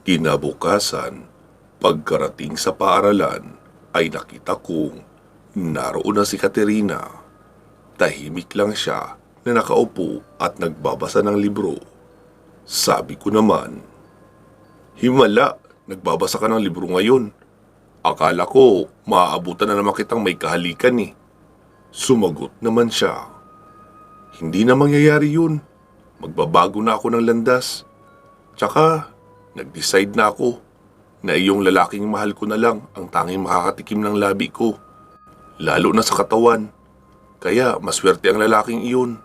Kinabukasan, pagkarating sa paaralan, ay nakita kong naroon na si Katerina. Tahimik lang siya na nakaupo at nagbabasa ng libro. Sabi ko naman, "Himala, nagbabasa ka ng libro ngayon. Akala ko maaabutan na naman kitang may kahalikan eh." Sumagot naman siya, "Hindi na mangyayari yun. Magbabago na ako ng landas. Tsaka, nag-decide na ako na iyong lalaking mahal ko na lang ang tanging makakatikim ng labi ko. Lalo na sa katawan. Kaya maswerte ang lalaking iyon.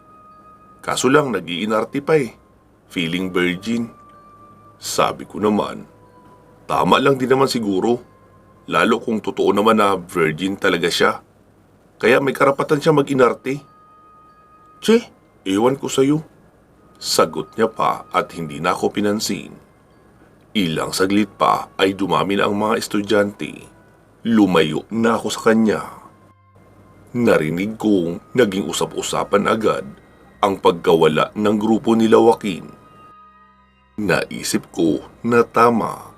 Kaso lang nag-iinarte pa eh. Feeling virgin." Sabi ko naman, tama lang din naman siguro. Lalo kung totoo naman na virgin talaga siya. Kaya may karapatan siya mag-inarte. "Tse, ewan ko sa'yo." Sagot niya pa at hindi na ako pinansin. Ilang saglit pa ay dumami na ang mga estudyante. Lumayo na ako sa kanya. Narinig kong naging usap-usapan agad ang pagkawala ng grupo nila Joaquin. Naisip ko na tama.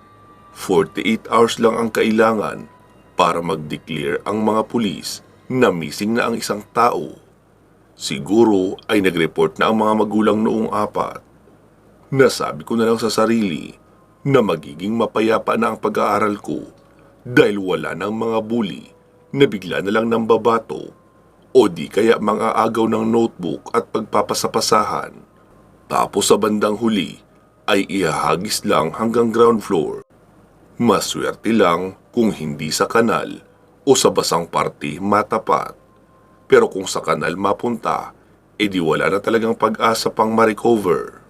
48 hours lang ang kailangan para mag-declare ang mga pulis na missing na ang isang tao. Siguro ay nag-report na ang mga magulang noong 4. Nasabi ko na lang sa sarili na magiging mapayapa na ang pag-aaral ko dahil wala ng mga bully na bigla na lang ng babato o di kaya mga agaw ng notebook at pagpapasapasahan. Tapos sa bandang huli ay ihahagis lang hanggang ground floor. Maswerte lang kung hindi sa kanal o sa basang parte matapat. Pero kung sa kanal mapunta, edi wala na talagang pag-asa pang ma-recover.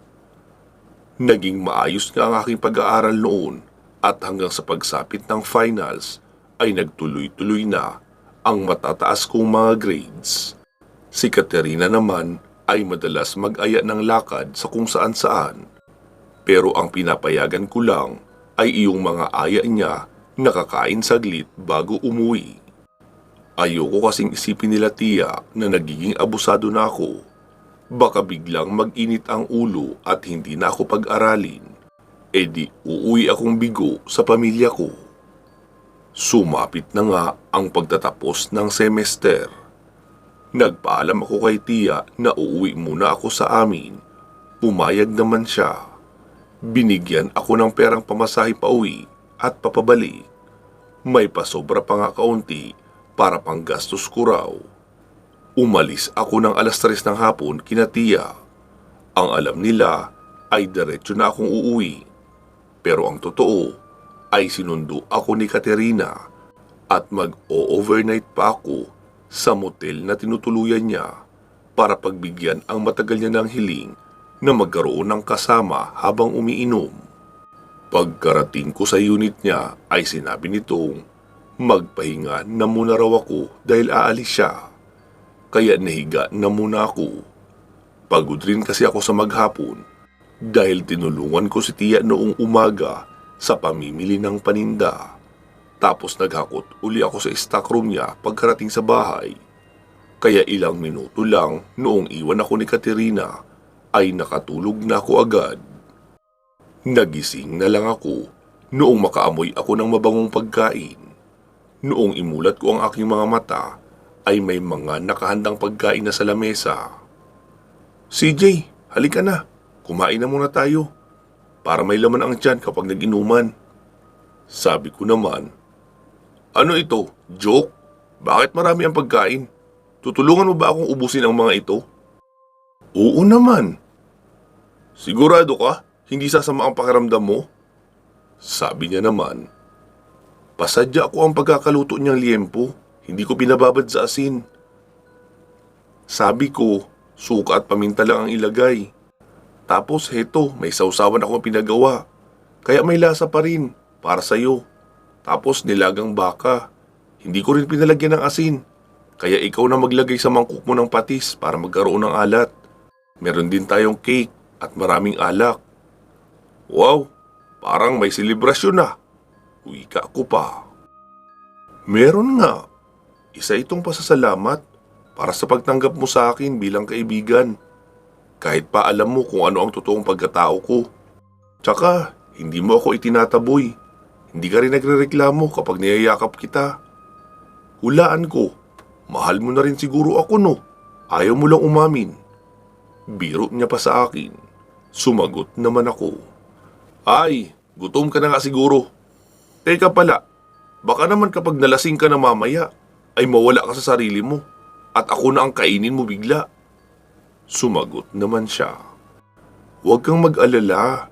Naging maayos nga ang aking pag-aaral noon at hanggang sa pagsapit ng finals ay nagtuloy-tuloy na ang matataas kong mga grades. Si Katerina naman ay madalas mag-aya ng lakad sa kung saan-saan. Pero ang pinapayagan ko lang ay iyong mga aya niya nakakain saglit bago umuwi. Ayoko kasing isipin nila tiya na nagiging abusado na ako. Baka biglang mag-init ang ulo at hindi na ako pag-aralin. E di uuwi akong bigo sa pamilya ko. Sumapit na nga ang pagtatapos ng semester. Nagpaalam ako kay tiya na uuwi muna ako sa amin. Pumayag naman siya. Binigyan ako ng perang pamasahe pauwi at papabalik. May pasobra pa nga kaunti para panggastos ko raw. Umalis ako ng 3:00 ng hapon kina tiya. Ang alam nila ay diretso na akong uuwi. Pero ang totoo ay sinundo ako ni Katerina at mag-o-overnight pa ako sa motel na tinutuluyan niya para pagbigyan ang matagal niya ng hiling na magkaroon ng kasama habang umiinom. Pagkarating ko sa unit niya ay sinabi nitong magpahinga na muna raw ako dahil aalis siya. Kaya nahiga na muna ako. Pagod rin kasi ako sa maghapon dahil tinulungan ko si tiya noong umaga sa pamimili ng paninda. Tapos naghakot uli ako sa stockroom niya pagkarating sa bahay. Kaya ilang minuto lang noong iwan ako ni Katerina ay nakatulog na ako agad. Nagising na lang ako noong makaamoy ako ng mabangong pagkain. Noong imulat ko ang aking mga mata ay may mga nakahandang pagkain na sa lamesa. "CJ, halika na. Kumain na muna tayo. Para may laman ang tiyan kapag nag-inuman." Sabi ko naman, "Ano ito? Joke? Bakit marami ang pagkain? Tutulungan mo ba akong ubusin ang mga ito?" "Oo naman." "Sigurado ka? Hindi sasama ang pakiramdam mo?" Sabi niya naman, "Pasadya ako ang pagkakaluto niyang liempo. Hindi ko binababad sa asin." Sabi ko, suka at paminta lang ang ilagay. Tapos heto, may sausawan akong pinagawa. Kaya may lasa pa rin, para sa'yo. Tapos nilagang baka. Hindi ko rin pinalagyan ng asin. Kaya ikaw na maglagay sa mangkuk mo ng patis para magkaroon ng alat. Meron din tayong cake at maraming alak. Wow, parang may selebrasyon na. Wika ko pa. Meron nga. Isa itong pasasalamat para sa pagtanggap mo sa akin bilang kaibigan. Kahit pa alam mo kung ano ang totoong pagkatao ko. Tsaka, Hindi mo ako itinataboy. Hindi ka rin nagrereklamo kapag niyayakap kita. Hulaan ko, mahal mo na rin siguro ako no? Ayaw mo lang umamin. Biro niya pa sa akin. Sumagot naman ako. Ay, gutom ka na nga siguro. Teka pala, baka naman kapag nalasing ka na mamaya, ay mawala ka sa sarili mo at ako na ang kainin mo bigla. Sumagot naman siya. Huwag kang mag-alala.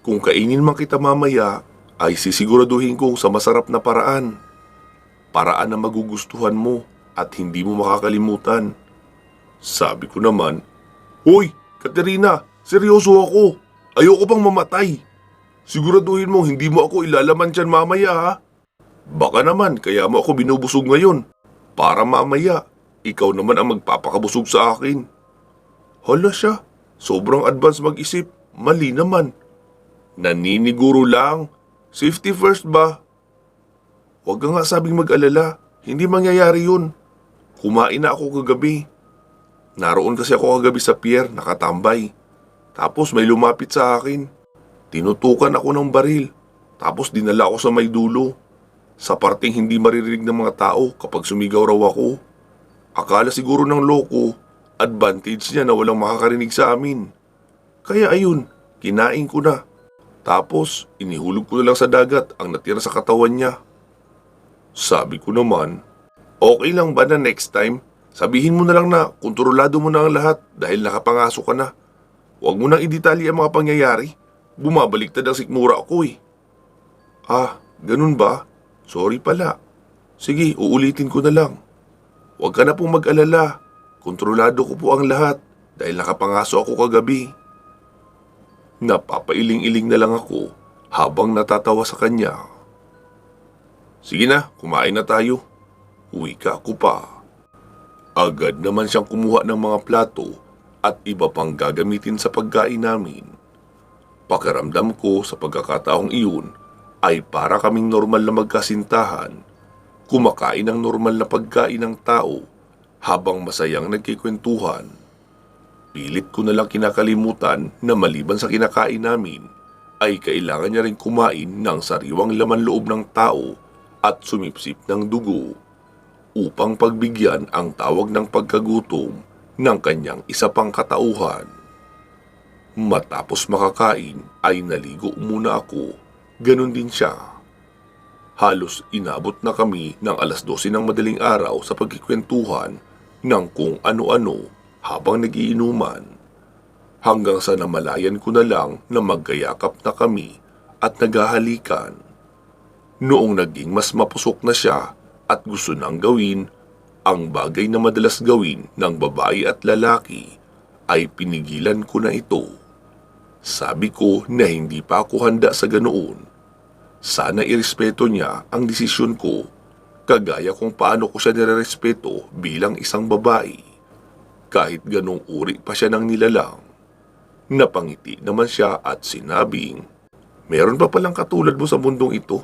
Kung kainin man kita mamaya, ay sisiguraduhin kong sa masarap na paraan. Paraan na magugustuhan mo at hindi mo makakalimutan. Sabi ko naman, Hoy, Katerina, seryoso ako. Ayoko pang mamatay. Siguraduhin mo hindi mo ako ilalaman dyan mamaya ha. Baka naman kaya mo ako binubusog ngayon. Para mamaya, ikaw naman ang magpapakabusog sa akin. Hala siya, sobrang advance mag-isip. Mali naman. Naniniguro lang. Safety first ba? Huwag ka nga sabing mag-alala. Hindi mangyayari yun. Kumain na ako kagabi. Naroon kasi ako kagabi sa pier, nakatambay. Tapos may lumapit sa akin. Tinutukan ako ng baril. Tapos dinala ako sa may dulo. Sa parteng hindi maririnig ng mga tao kapag sumigaw raw ako. Akala siguro ng loko, advantage niya na walang makakarinig sa amin. Kaya ayun, kinain ko na. Tapos inihulog ko na lang sa dagat ang natira sa katawan niya. Sabi ko naman, okay lang ba na next time? Sabihin mo na lang na kontrolado mo na ang lahat dahil nakapangaso ka na. Huwag mo nang idetalye ang mga pangyayari. Bumabaliktad ang sikmura ko eh. Ah, ganun ba? Sorry pala. Sige, uulitin ko na lang. Huwag ka na pong mag-alala. Kontrolado ko po ang lahat dahil nakapangaso ako kagabi. Napapailing-iling na lang ako habang natatawa sa kanya. Sige na, kumain na tayo. Uwi ka ako pa. Agad naman siyang kumuha ng mga plato at iba pang gagamitin sa pagkain namin. Pakiramdam ko sa pagkakataong iyon ay para kaming normal na magkasintahan, kumakain ng normal na pagkain ng tao habang masayang nagkikwentuhan. Pilit ko na lang kinakalimutan na maliban sa kinakain namin, ay kailangan niya rin kumain ng sariwang laman loob ng tao at sumipsip ng dugo upang pagbigyan ang tawag ng pagkagutom ng kanyang isa pang katauhan. Matapos makakain ay naligo muna ako, ganun din siya. Halos inabot na kami ng 12:00 ng madaling araw sa pagkikwentuhan ng kung ano-ano habang nagiinuman. Hanggang sa namalayan ko na lang na magkayakap na kami at naghahalikan. Noong naging mas mapusok na siya at gusto nang gawin ang bagay na madalas gawin ng babae at lalaki, ay pinigilan ko na ito. Sabi ko na hindi pa ako handa sa ganoon. Sana irespeto niya ang desisyon ko, kagaya kung paano ko siya nirerespeto bilang isang babae. Kahit ganong uri pa siya ng nilalang. Napangiti naman siya at sinabing, meron pa palang katulad mo sa mundong ito.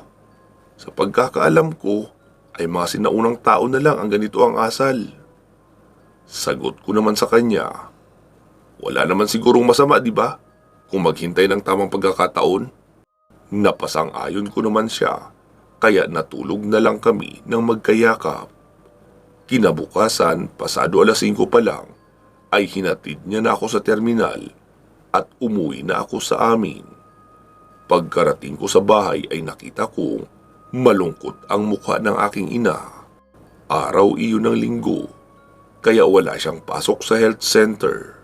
Sa pagkakaalam ko, ay mga sinaunang tao na lang ang ganito ang asal. Sagot ko naman sa kanya, wala naman sigurong masama, di ba? Kung maghintay ng tamang pagkakataon. Napasang-ayon ko naman siya, kaya natulog na lang kami ng magkayakap. Kinabukasan, pasado 5:00 pa lang, ay hinatid niya na ako sa terminal at umuwi na ako sa amin. Pagkarating ko sa bahay ay nakita kong malungkot ang mukha ng aking ina. Araw iyon ng linggo, kaya wala siyang pasok sa health center.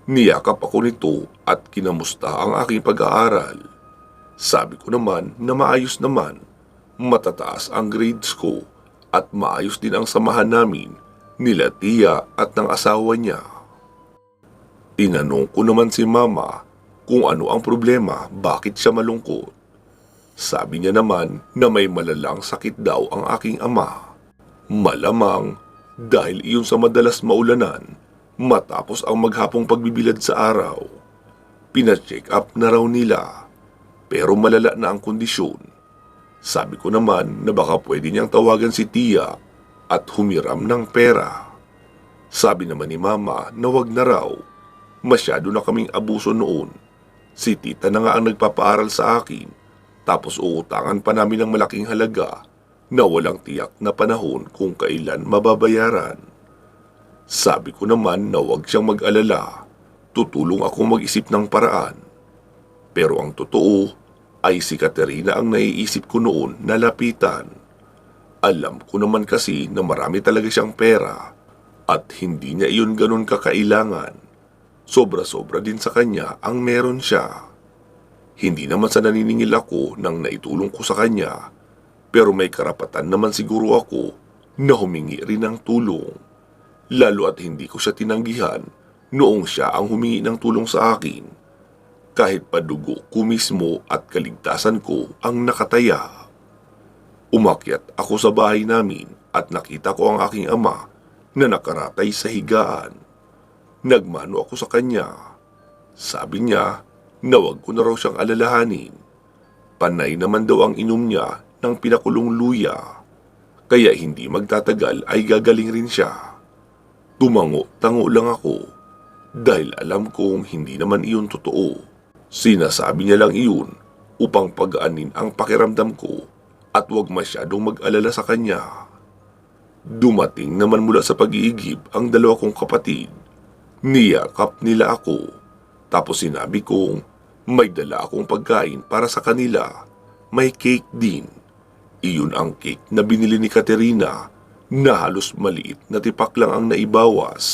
Niyakap ako nito at kinamusta ang aking pag-aaral. Sabi ko naman na maayos naman, matataas ang grades ko at maayos din ang samahan namin nila tiya at ng asawa niya. Tinanong ko naman si mama kung ano ang problema, bakit siya malungkot. Sabi niya naman na may malalang sakit daw ang aking ama. Malamang dahil iyon sa madalas maulanan matapos ang maghapong pagbibilad sa araw. Pina-check up na raw nila pero malala na ang kondisyon. Sabi ko naman na baka pwede niyang tawagan si tiya at humiram ng pera. Sabi naman ni mama na wag na raw. Masyado na kaming abuso noon Si tita na nga ang nagpapaaral sa akin, tapos uutangan pa namin ng malaking halaga na walang tiyak na panahon kung kailan mababayaran. Sabi ko naman na huwag siyang mag-alala, tutulong ako mag-isip ng paraan. Pero ang totoo ay si Katerina ang naiisip ko noon na lapitan. Alam ko naman kasi na marami talaga siyang pera at hindi niya iyon ganun kakailangan. Sobra-sobra din sa kanya ang meron siya. Hindi naman sa naniningil ako nang naitulong ko sa kanya, pero may karapatan naman siguro ako na humingi rin ng tulong. Lalo at hindi ko siya tinanggihan noong siya ang humingi ng tulong sa akin. Kahit padugo ko mismo at kaligtasan ko ang nakataya. Umakyat ako sa bahay namin at nakita ko ang aking ama na nakaratay sa higaan. Nagmano ako sa kanya. Sabi niya na wag ko na raw siyang alalahanin. Panay naman daw ang inom niya ng pinakulong luya. Kaya hindi magtatagal ay gagaling rin siya. Tumango-tango lang ako dahil alam kong hindi naman iyon totoo. Sinasabi niya lang iyon upang pagaanin ang pakiramdam ko at huwag masyadong mag-alala sa kanya. Dumating naman mula sa pag-iigib ang dalawa kong kapatid. Niyakap nila ako. Tapos sinabi kong may dala akong pagkain para sa kanila. May cake din. Iyon ang cake na binili ni Katerina na halos maliit na tipak lang ang naibawas.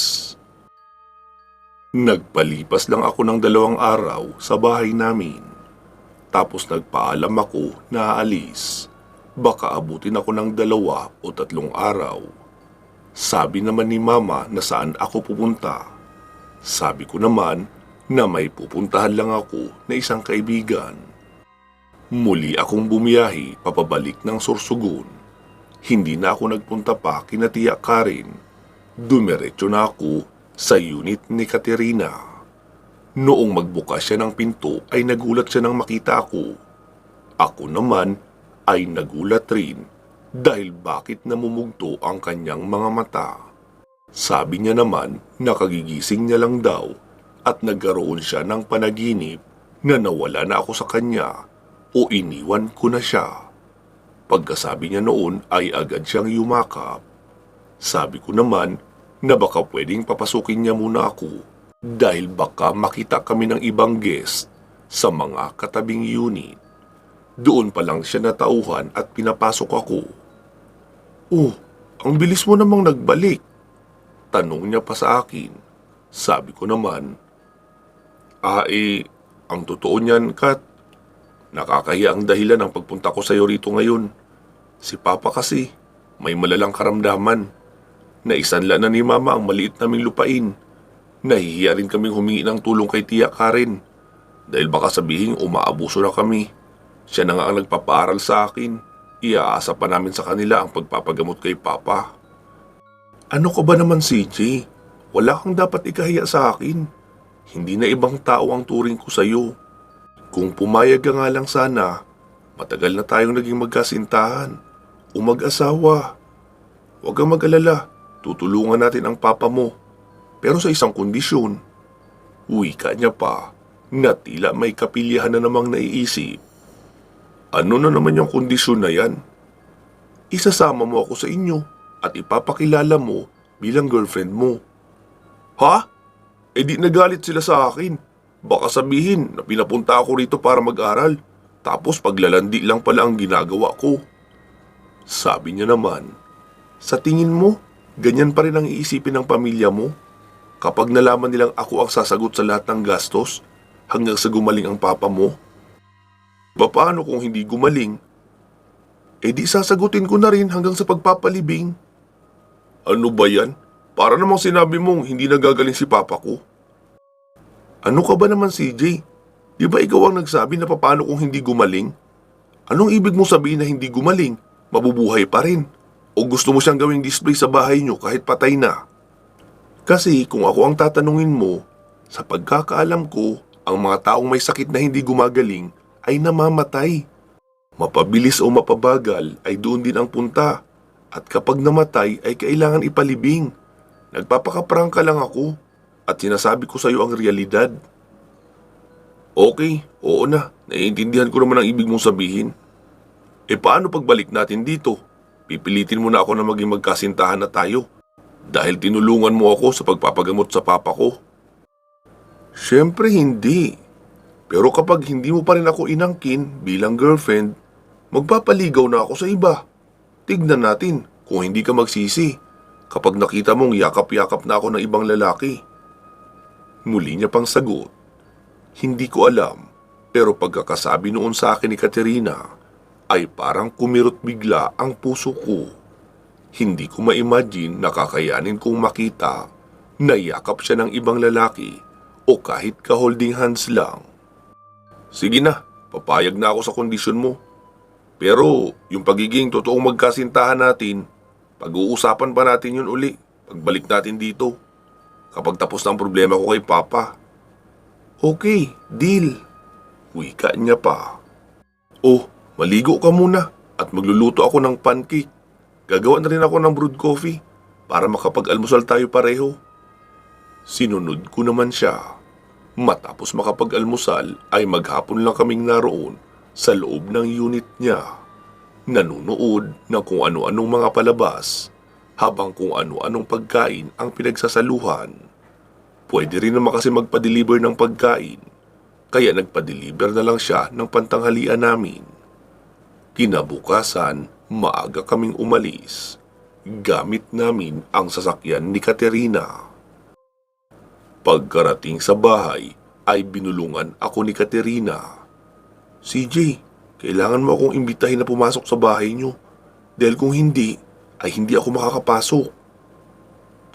Nagpalipas lang ako ng 2 araw sa bahay namin. Tapos nagpaalam ako na aalis. Baka abutin ako ng 2 o 3 araw. Sabi naman ni Mama na saan ako pupunta. Sabi ko naman na may pupuntahan lang ako na isang kaibigan. Muli akong bumiyahe papabalik ng Sorsogon. Hindi na ako nagpunta pa kina Tia Karen. Dumiretso na ako sa unit ni Katerina. Noong magbukas siya ng pinto ay nagulat siya nang makita ako. Ako naman ay nagulat rin dahil bakit namumugto ang kanyang mga mata. Sabi niya naman na kagigising niya lang daw at nagkaroon siya ng panaginip na nawala na ako sa kanya o iniwan ko na siya. Pagkasabi niya noon ay agad siyang yumakap. Sabi ko naman na baka pwedeng papasukin niya muna ako dahil baka makita kami ng ibang guest sa mga katabing unit. Doon pa lang siya natauhan at pinapasok ako. "Oh, ang bilis mo namang nagbalik." Tanong niya pa sa akin. Sabi ko naman, ang totoo niyan, Kat, nakakahiya ang dahilan ng pagpunta ko sa iyo rito ngayon. Si Papa kasi, may malalang karamdaman. Naisanla na ni Mama ang maliit naming lupain. Nahihiya rin kaming humingi ng tulong kay Tia Karen. Dahil baka sabihin umaabuso na kami. Siya na nga ang nagpapaaral sa akin. Iaasa pa namin sa kanila ang pagpapagamot kay Papa. Ano ka ba naman, CJ? Wala kang dapat ikahiya sa akin. Hindi na ibang tao ang turing ko sa iyo. Kung pumayag ka nga lang sana, matagal na tayong naging magkasintahan o mag-asawa. Huwag kang mag-alala, tutulungan natin ang Papa mo. Pero sa isang kondisyon. Wika niya pa na tila may kapilyahan na namang naiisip. Ano na naman yung kondisyon na yan? Isasama mo ako sa inyo at ipapakilala mo bilang girlfriend mo. Ha? E di nagalit sila sa akin. Baka sabihin na pinapunta ako rito para mag-aral, tapos paglalandi lang pala ang ginagawa ko. Sabi niya naman, sa tingin mo, ganyan pa rin ang iisipin ng pamilya mo? Kapag nalaman nilang ako ang sasagot sa lahat ng gastos, hanggang sa gumaling ang Papa mo? Paano kung hindi gumaling? E di sasagutin ko na rin hanggang sa pagpapalibing. Ano ba yan? Para namang sinabi mong hindi nagagaling si Papa ko. Ano ka ba naman, CJ? Di ba ikaw ang nagsabi na paano kung hindi gumaling? Anong ibig mo sabihin na hindi gumaling? Mabubuhay pa rin? O gusto mo siyang gawing display sa bahay niyo kahit patay na? Kasi kung ako ang tatanungin mo, sa pagkakaalam ko, ang mga taong may sakit na hindi gumagaling ay namamatay. Mapabilis o mapabagal ay doon din ang punta. At kapag namatay ay kailangan ipalibing. Nagpapakaprangka lang ako at sinasabi ko sa iyo ang realidad. Okay, oo na. Naiintindihan ko naman ang ibig mong sabihin. Paano pagbalik natin dito? Pipilitin mo na ako na maging magkasintahan na tayo. Dahil tinulungan mo ako sa pagpapagamot sa papa ko. Siyempre hindi. Pero kapag hindi mo pa rin ako inangkin bilang girlfriend, magpapaligaw na ako sa iba. Tignan natin kung hindi ka magsisi kapag nakita mong yakap-yakap na ako ng ibang lalaki. Muli niya pang sagot. Hindi ko alam, pero pagkakasabi noon sa akin ni Katerina, ay parang kumirot bigla ang puso ko. Hindi ko ma-imagine na kakayanin kong makita na yakap siya ng ibang lalaki o kahit ka-holding hands lang. Sige na, papayag na ako sa kondisyon mo. Pero yung pagiging totoong magkasintahan natin, pag-uusapan pa natin yun uli pagbalik natin dito. Kapag tapos na ang problema ko kay Papa. Okay, deal. Wika niya pa. Oh, maligo ka muna at magluluto ako ng pancake. Gagawa na rin ako ng brewed coffee para makapag-almusal tayo pareho. Sinunod ko naman siya. Matapos makapag-almusal ay maghapon lang kaming naroon sa loob ng unit niya. Nanunood ng kung ano-anong mga palabas habang kung ano-anong pagkain ang pinagsasaluhan. Pwede rin naman kasi magpa-deliver ng pagkain, kaya nagpa-deliver na lang siya ng pantanghalian namin. Kinabukasan, maaga kaming umalis. Gamit namin ang sasakyan ni Katerina. Pagkarating sa bahay, ay binulungan ako ni Katerina. CJ, kailangan mo akong imbitahin na pumasok sa bahay niyo. Dahil kung hindi, ay hindi ako makakapasok.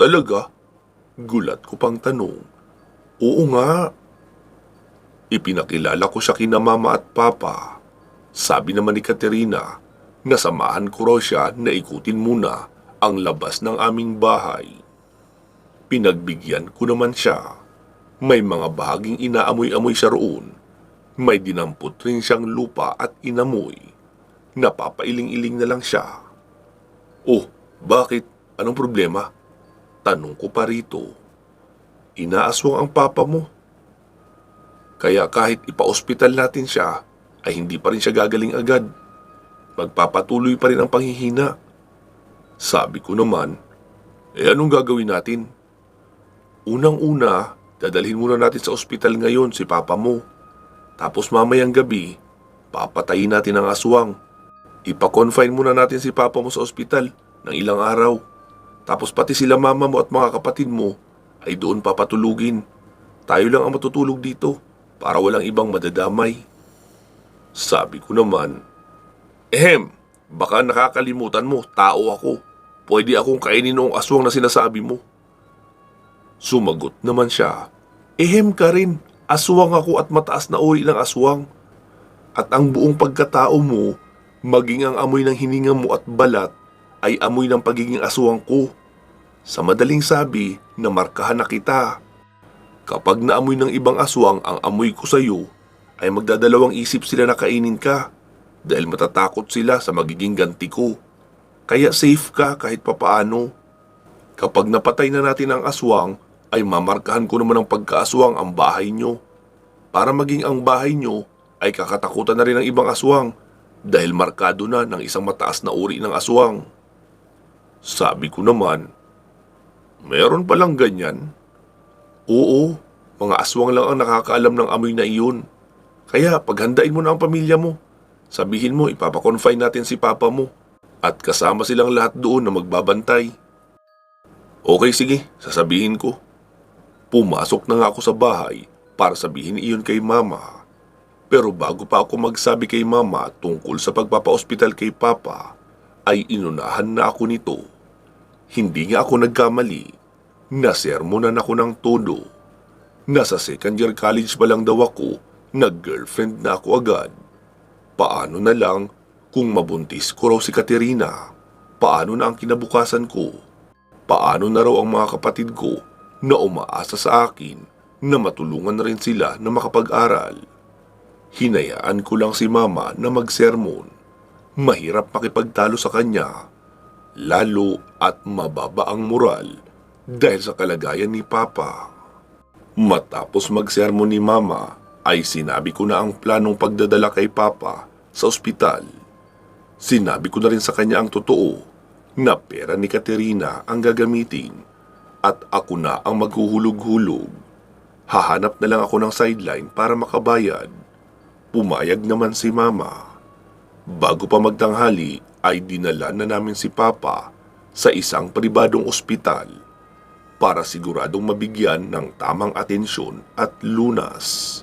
Talaga? Gulat ko pang tanong. Oo nga. Ipinakilala ko siya kina mama at papa. Sabi naman ni Katerina na samahan ko raw siya na ikutin muna ang labas ng aming bahay. Pinagbigyan ko naman siya. May mga bahaging inaamoy-amoy siya roon. May dinampot rin siyang lupa at inamoy. Napapailing-iling na lang siya. Oh, bakit? Anong problema? Tanong ko pa rito. Inaaswang ang papa mo. Kaya kahit ipa-ospital natin siya, ay hindi pa rin siya gagaling agad. Magpapatuloy pa rin ang panghihina. Sabi ko naman, anong gagawin natin? Unang-una, dadalhin muna natin sa ospital ngayon si papa mo. Tapos mamayang gabi, papatayin natin ang aswang. Ipa-confine muna natin si papa mo sa ospital ng ilang araw. Tapos pati sila mama mo at mga kapatid mo ay doon papatulugin. Tayo lang ang matutulog dito para walang ibang madadamay. Sabi ko naman, baka nakakalimutan mo, tao ako. Pwede akong kainin noong aswang na sinasabi mo. Sumagot naman siya, ka rin, aswang ako at mataas na uri ng aswang. At ang buong pagkatao mo, maging ang amoy ng hininga mo at balat, ay amoy ng pagiging aswang ko. Sa madaling sabi, namarkahan na kita. Kapag naamoy ng ibang aswang ang amoy ko sa iyo, ay magdadalawang isip sila na kainin ka dahil matatakot sila sa magiging ganti ko. Kaya safe ka kahit papaano. Kapag napatay na natin ang aswang, ay mamarkahan ko naman ng pagkaaswang ang bahay nyo. Para maging ang bahay nyo ay kakatakutan na rin ng ibang aswang dahil markado na ng isang mataas na uri ng aswang. Sabi ko naman, meron palang ganyan? Oo, mga aswang lang ang nakakaalam ng amoy na iyon. Kaya paghandain mo na ang pamilya mo. Sabihin mo ipapakonfine natin si papa mo at kasama silang lahat doon na magbabantay. Okay, sige, sasabihin ko. Pumasok na nga ako sa bahay para sabihin iyon kay mama. Pero bago pa ako magsabi kay mama tungkol sa pagpapa-ospital kay papa, ay inunahan na ako nito. Hindi nga ako nagkamali. Nasermonan ako ng todo. Nasa second year college pa lang daw ako, nag-girlfriend na ako agad. Paano na lang kung mabuntis ko raw si Katerina? Paano na ang kinabukasan ko? Paano na raw ang mga kapatid ko na umaasa sa akin na matulungan na rin sila na makapag-aral? Hinayaan ko lang si mama na magsermon. Mahirap makipagtalo sa kanya. Lalo at mababa ang moral dahil sa kalagayan ni papa. Matapos magsermon ni mama, ay sinabi ko na ang planong pagdadala kay Papa sa ospital. Sinabi ko na rin sa kanya ang totoo na pera ni Katerina ang gagamitin at ako na ang maghuhulog-hulog. Hahanap na lang ako ng sideline para makabayad. Pumayag naman si Mama. Bago pa magtanghali ay dinala na namin si Papa sa isang pribadong ospital para siguradong mabigyan ng tamang atensyon at lunas.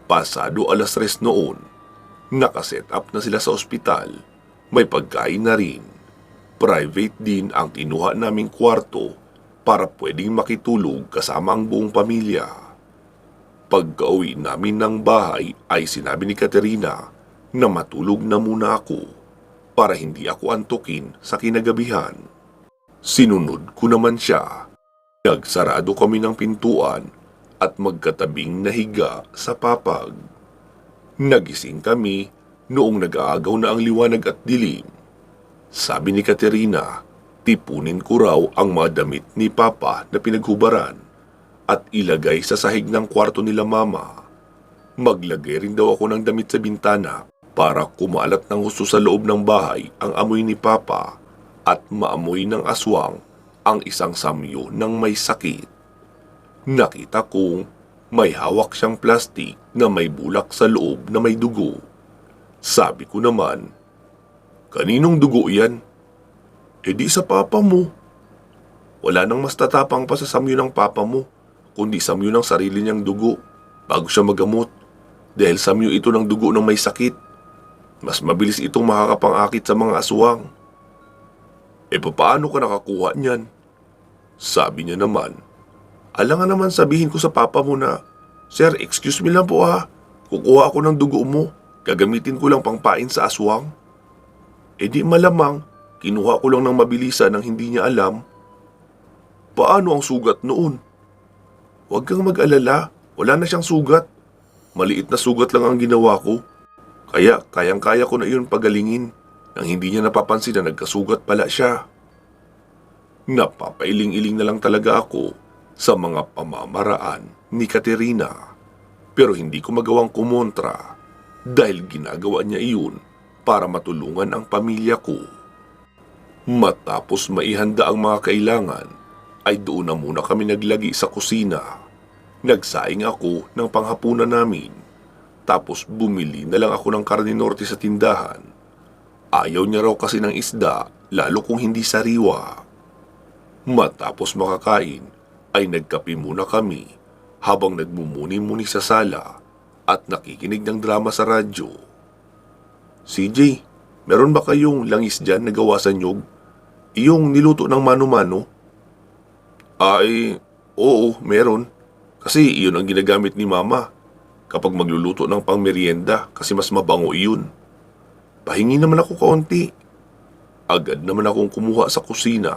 Pasado 3:00 noon, nakaset up na sila sa ospital. May pagkain na rin. Private din ang kinuha naming kwarto para pwedeng makitulog kasama ang buong pamilya. Pagka-uwi namin ng bahay ay sinabi ni Katerina na matulog na muna ako para hindi ako antukin sa kinagabihan. Sinunod ko naman siya. Nagsarado kami ng pintuan at magkatabing nahiga sa papag. Nagising kami noong nag-aagaw na ang liwanag at dilim. Sabi ni Katerina, tipunin ko raw ang mga damit ni Papa na pinaghubaran at ilagay sa sahig ng kwarto nila Mama. Maglagay rin daw ako ng damit sa bintana para kumalat ng husto sa loob ng bahay ang amoy ni Papa at maamoy ng aswang ang isang samyo ng may sakit. Nakita kong may hawak siyang plastik na may bulak sa loob na may dugo. Sabi ko naman, "Kaninong dugo yan?" "Eh di sa papa mo." Wala nang mas tatapang pa sa samyo ng papa mo, kundi samyo ng sarili niyang dugo bago siya magamot. Dahil samyo ito ng dugo ng may sakit. Mas mabilis itong makakapangakit sa mga aswang. "Eh paano ka nakakuha niyan?" Sabi niya naman, "Alangan naman sabihin ko sa papa mo na, 'Sir, excuse me lang po ha. Kukuha ako ng dugo mo. Gagamitin ko lang pangpain sa aswang.' Eh di malamang, kinuha ko lang ng mabilisan nang hindi niya alam." "Paano ang sugat noon?" "Huwag kang mag-alala, wala na siyang sugat. Maliit na sugat lang ang ginawa ko. Kaya kayang-kaya ko na iyon pagalingin nang hindi niya napapansin na nagkasugat pala siya." Napapailing-iling na lang talaga ako sa mga pamamaraan ni Katerina. Pero hindi ko magawang kumontra dahil ginagawa niya iyon para matulungan ang pamilya ko. Matapos maihanda ang mga kailangan, ay doon na muna kami naglagi sa kusina. Nagsaing ako ng panghapunan namin, tapos bumili na lang ako ng karne norte sa tindahan. Ayaw niya raw kasi ng isda, lalo kung hindi sariwa. Matapos makakain, ay nagkape muna kami habang nagmumuni-muni sa sala at nakikinig ng drama sa radyo. "CJ, meron ba kayong langis dyan na gawa sa nyog? Iyong niluto ng mano-mano?" "Ay, oo, meron. Kasi iyon ang ginagamit ni Mama kapag magluluto ng pangmeryenda kasi mas mabango iyon." "Pahingi naman ako kaunti." Agad naman akong kumuha sa kusina.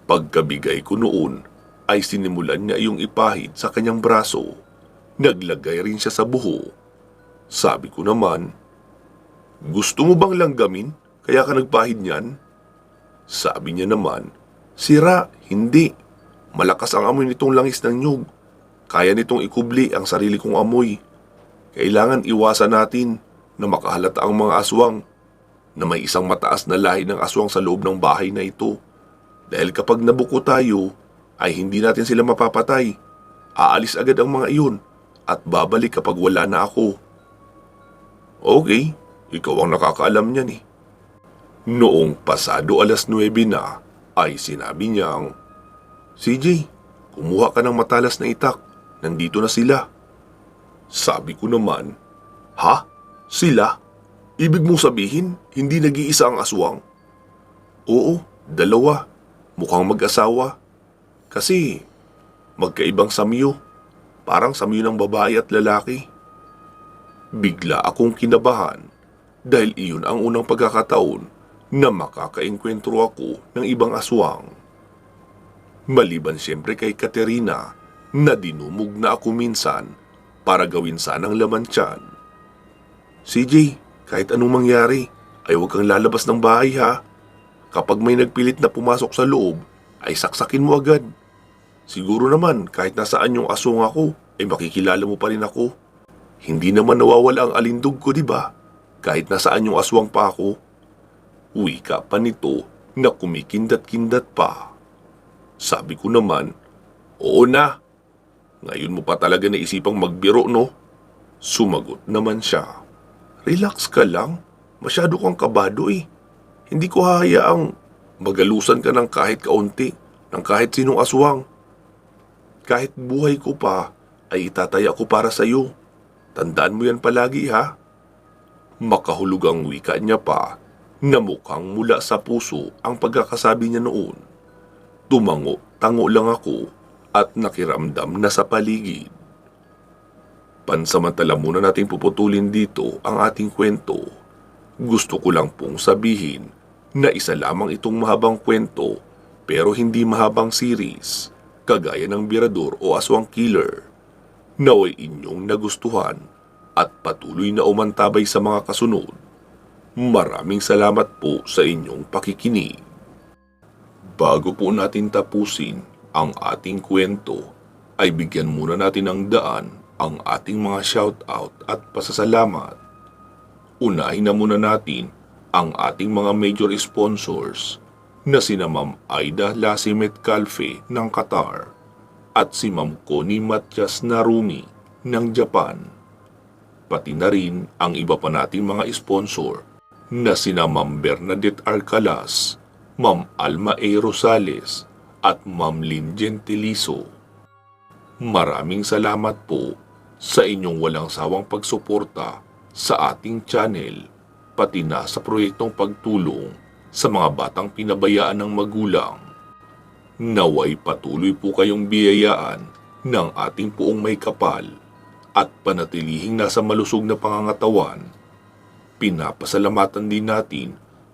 Pagkabigay ko noon, ay sinimulan niya iyong ipahid sa kanyang braso. Naglagay rin siya sa buho. Sabi ko naman, "Gusto mo bang langgamin? Kaya ka nagpahid niyan?" Sabi niya naman, "Sira, hindi. Malakas ang amoy nitong langis ng nyug. Kaya nitong ikubli ang sarili kong amoy. Kailangan iwasan natin na makahalata ang mga aswang na may isang mataas na lahi ng aswang sa loob ng bahay na ito. Dahil kapag nabuko tayo, ay hindi natin sila mapapatay. Aalis agad ang mga iyon at babalik kapag wala na ako." "Okay, ikaw ang nakakaalam niyan eh." Noong pasado 9:00 na, ay sinabi niyang, "CJ, kumuha ka ng matalas na itak. Nandito na sila." Sabi ko naman, "Ha? Sila? Ibig mong sabihin, hindi nag-iisa ang aswang?" "Oo, 2. Mukhang mag-asawa. Kasi magkaibang samyo. Parang samyo ng babae at lalaki." Bigla akong kinabahan dahil iyon ang unang pagkakataon na makakaengkwentro ako ng ibang aswang. Maliban siyempre kay Katerina na dinumog na ako minsan para gawin sanang laman tiyan. "CJ, kahit anong mangyari, ay huwag kang lalabas ng bahay ha. Kapag may nagpilit na pumasok sa loob, ay saksakin mo agad. Siguro naman kahit nasaan yung aswang ako, ay makikilala mo pa rin ako. Hindi naman nawawala ang alindog ko, di ba? Kahit nasaan yung aswang pa ako. Wika pa nito na kumikindat-kindat pa. Sabi ko naman, oo na. Ngayon mo pa talaga naisipang magbiro, no? Sumagot naman siya. Relax ka lang. Masyado kang kabado eh. Hindi ko hahayaang magalusan ka ng kahit kaunti, ng kahit sinong aswang. Kahit buhay ko pa, ay itataya ko para sa iyo. Tandaan mo yan palagi, ha? Makahulog ang wika niya pa, na mukhang mula sa puso ang pagkakasabi niya noon. Tumango-tango lang ako at nakiramdam na sa paligid. Pansamantala muna nating puputulin dito ang ating kwento. Gusto ko lang pong sabihin na isa lamang itong mahabang kwento pero hindi mahabang series, kagaya ng Birador o Aswang Killer. Naway inyong nagustuhan at patuloy na umantabay sa mga kasunod. Maraming salamat po sa inyong pakikinig. Bago po natin tapusin ang ating kwento, ay bigyan muna natin ng daan ang ating mga shoutout at pasasalamat. Unahin na muna natin ang ating mga major sponsors na sina Ma'am Aida Lasimet Calfe ng Qatar at si Ma'am Connie Matias Narumi ng Japan. Pati na rin ang iba pa nating mga sponsor na sina Ma'am Bernadette Arcalas, Ma'am Alma A. Rosales at Ma'am Lynn Gentilizo. Maraming salamat po sa inyong walang sawang pagsuporta sa ating channel, pati na sa proyektong pagtulong sa mga batang pinabayaan ng magulang. Naway patuloy po kayong biyayaan ng ating puong may kapal at panatilihing nasa malusog na pangangatawan. Pinapasalamatan din natin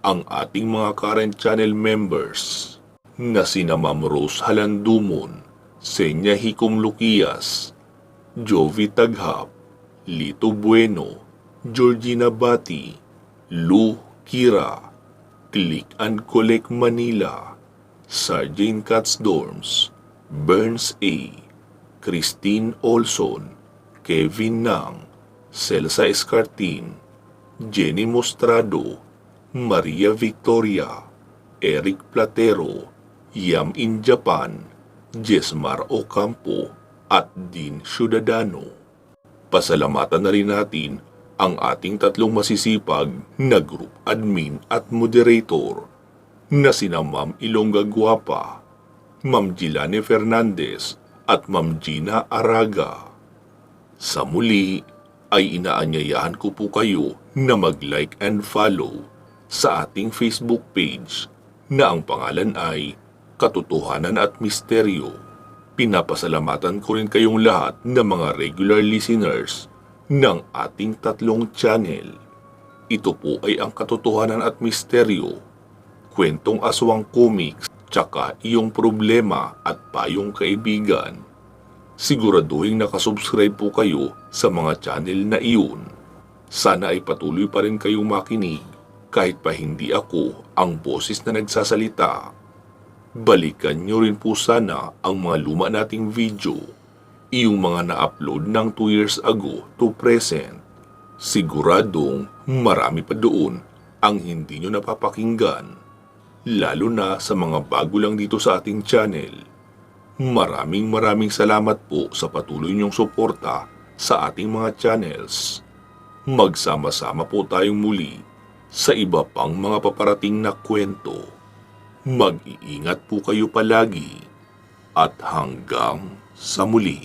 ang ating mga current channel members na sina Ma'am Rose Halandumon, Senya Hikom Luquias, Jovi Taghap, Lito Bueno, Georgina Bati, Lou Kira, Click and Collect Manila, Sargent Katz Dorms, Burns A, Christine Olson, Kevin Nang, Celsa Escartin, Jenny Mostrado, Maria Victoria, Eric Platero, Yam in Japan, Jesmar Ocampo, at Dean Ciudadano. Pasalamatan na rin natin ang ating tatlong masisipag na group admin at moderator na sina Ma'am Ilongga Guapa, Ma'am Gilane Fernandez at Ma'am Gina Araga. Sa muli ay inaanyayahan ko po kayo na mag-like and follow sa ating Facebook page na ang pangalan ay Katotohanan at Misteryo. Pinapasalamatan ko rin kayong lahat ng mga regular listeners ng ating tatlong channel. Ito po ay ang Katotohanan at Misteryo, kwentong aswang comics, tsaka iyong problema at payong kaibigan. Siguraduhin nakasubscribe po kayo sa mga channel na iyon. Sana ay patuloy pa rin kayong makinig kahit pa hindi ako ang boses na nagsasalita. Balikan nyo rin po sana ang mga luma nating video, iyong mga na-upload ng 2 years ago to present. Siguradong marami pa doon ang hindi nyo napapakinggan, lalo na sa mga bago lang dito sa ating channel. Maraming salamat po sa patuloy nyong suporta sa ating mga channels. Magsama-sama po tayong muli sa iba pang mga paparating na kwento. Mag-iingat po kayo palagi at hanggang sa muli.